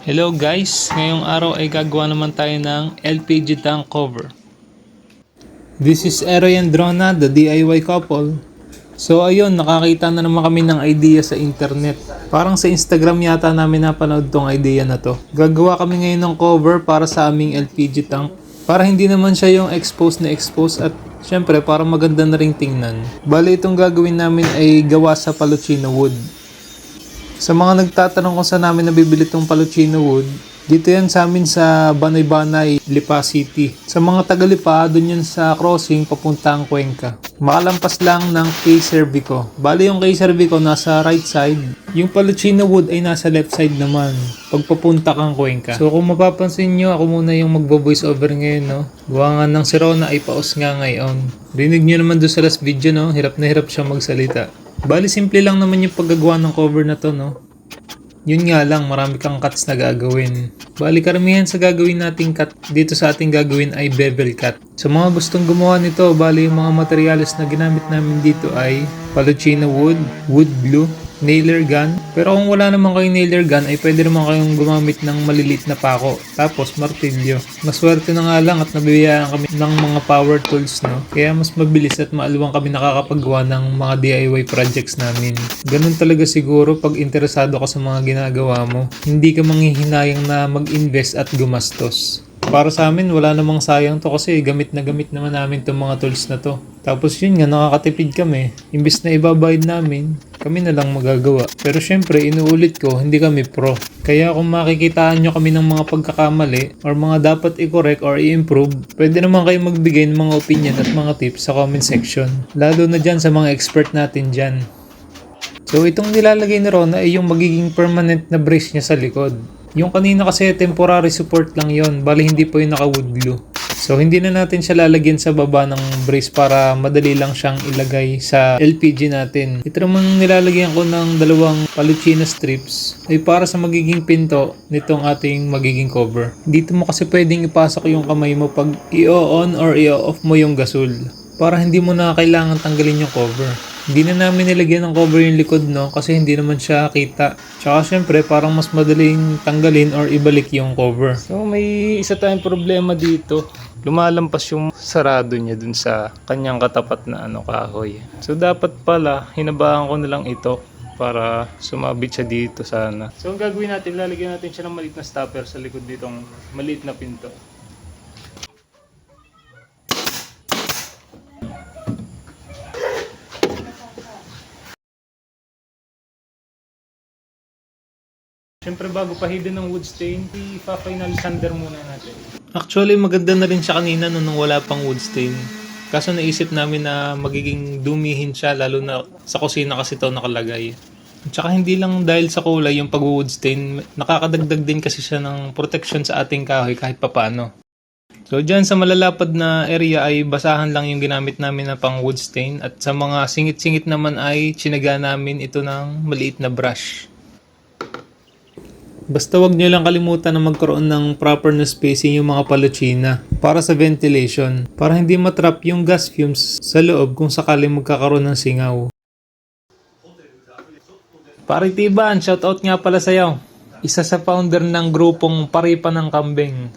Hello guys, ngayong araw ay gagawa naman tayo ng LPG tank cover. This is Eroy and Drona, the DIY couple. So ayun, nakakita na naman kami ng idea sa internet. Parang sa Instagram yata namin napanood tong idea na to. Gagawa kami ngayon ng cover para sa aming LPG tank. Para hindi naman siya yung expose na expose at syempre para maganda na ring tingnan. Bali itong gagawin namin ay gawa sa Palucino wood. Sa mga nagtatanong kung saan namin nabibili itong Palucino wood, dito yan sa amin sa Banay-Banay, Lipa City. Sa mga taga-Lipa, doon yan sa crossing papuntang Cuenca. Makalampas lang ng K Cervico. Bali yung K Cervico nasa right side, yung Palucino wood ay nasa left side naman, pagpapunta kang Cuenca. So kung mapapansin nyo, ako muna yung magbo-voice over ngayon, no? Gawa nga ng si Rona ay paus nga ngayon. Rinig nyo naman doon sa last video, no? Hirap na hirap siya magsalita. Bali, simple lang naman yung paggagawa ng cover na to, no? Yun nga lang, marami kang cuts na gagawin. Bali, karamihan sa gagawin nating cut dito sa ating gagawin ay bevel cut. Sa mga gustong gumawa nito, bali yung mga materials na ginamit namin dito ay Palucino wood, wood glue, nailer gun. Pero kung wala naman kayong nailer gun, ay pwede naman kayong gumamit ng maliliit na pako. Tapos martilyo. Maswerte na nga lang at nabibiyaan kami ng mga power tools, no? Kaya mas mabilis at maaluwang kami nakakapagawa ng mga DIY projects namin. Ganun talaga siguro pag interesado ka sa mga ginagawa mo. Hindi ka manghihinayang na mag-invest at gumastos. Para sa amin, wala namang sayang to kasi gamit na gamit naman namin itong mga tools na to. Tapos yun nga, nakakatipid kami. Imbis na ibabayad namin, kami na lang magagawa. Pero syempre, inuulit ko, hindi kami pro. Kaya kung makikitaan nyo kami ng mga pagkakamali or mga dapat i-correct or i-improve, pwede naman kayo magbigay ng mga opinion at mga tips sa comment section. Lalo na dyan sa mga expert natin dyan. So itong nilalagay ni Rona ay yung magiging permanent na brace niya sa likod. Yung kanina kasi temporary support lang yon, bali hindi po yung naka wood glue. So hindi na natin siya lalagyan sa baba ng brace para madali lang siyang ilagay sa LPG natin. Ito naman nilalagyan ko ng dalawang Palucino strips ay para sa magiging pinto nitong ating magiging cover. Dito mo kasi pwedeng ipasok yung kamay mo pag i-on or i-off mo yung gasol, para hindi mo na kailangan tanggalin yung cover. Hindi na namin nilagyan ng cover yung likod, no? Kasi hindi naman siya kita. Tsaka syempre parang mas madaling tanggalin or ibalik yung cover. So may isa tayong problema dito. Lumalampas yung sarado niya dun sa kanyang katapat na kahoy. So dapat pala hinabaan ko na lang ito para sumabit siya dito sana. So ang gagawin natin, lalagyan natin siya ng maliit na stopper sa likod nitong maliit na pinto. Siyempre bago pahidin ng wood stain, ipa-final sander muna natin. Actually maganda na rin siya kanina nung wala pang wood stain. Kaso naisip namin na magiging dumihin siya, lalo na sa kusina kasi ito nakalagay. Tsaka hindi lang dahil sa kulay yung pag-wood stain, nakakadagdag din kasi siya ng protection sa ating kahoy kahit papano. So dyan sa malalapad na area ay basahan lang yung ginamit namin na pang wood stain, at sa mga singit-singit naman ay tsinaga namin ito ng maliit na brush. Basta wag nyo lang kalimutan na magkaroon ng proper na spacing yung mga palucina para sa ventilation, para hindi matrap yung gas fumes sa loob kung sakaling magkakaroon ng singaw. Pare Tiban, shoutout nga pala sa'yo. Isa sa founder ng grupong Paripa ng Kambing.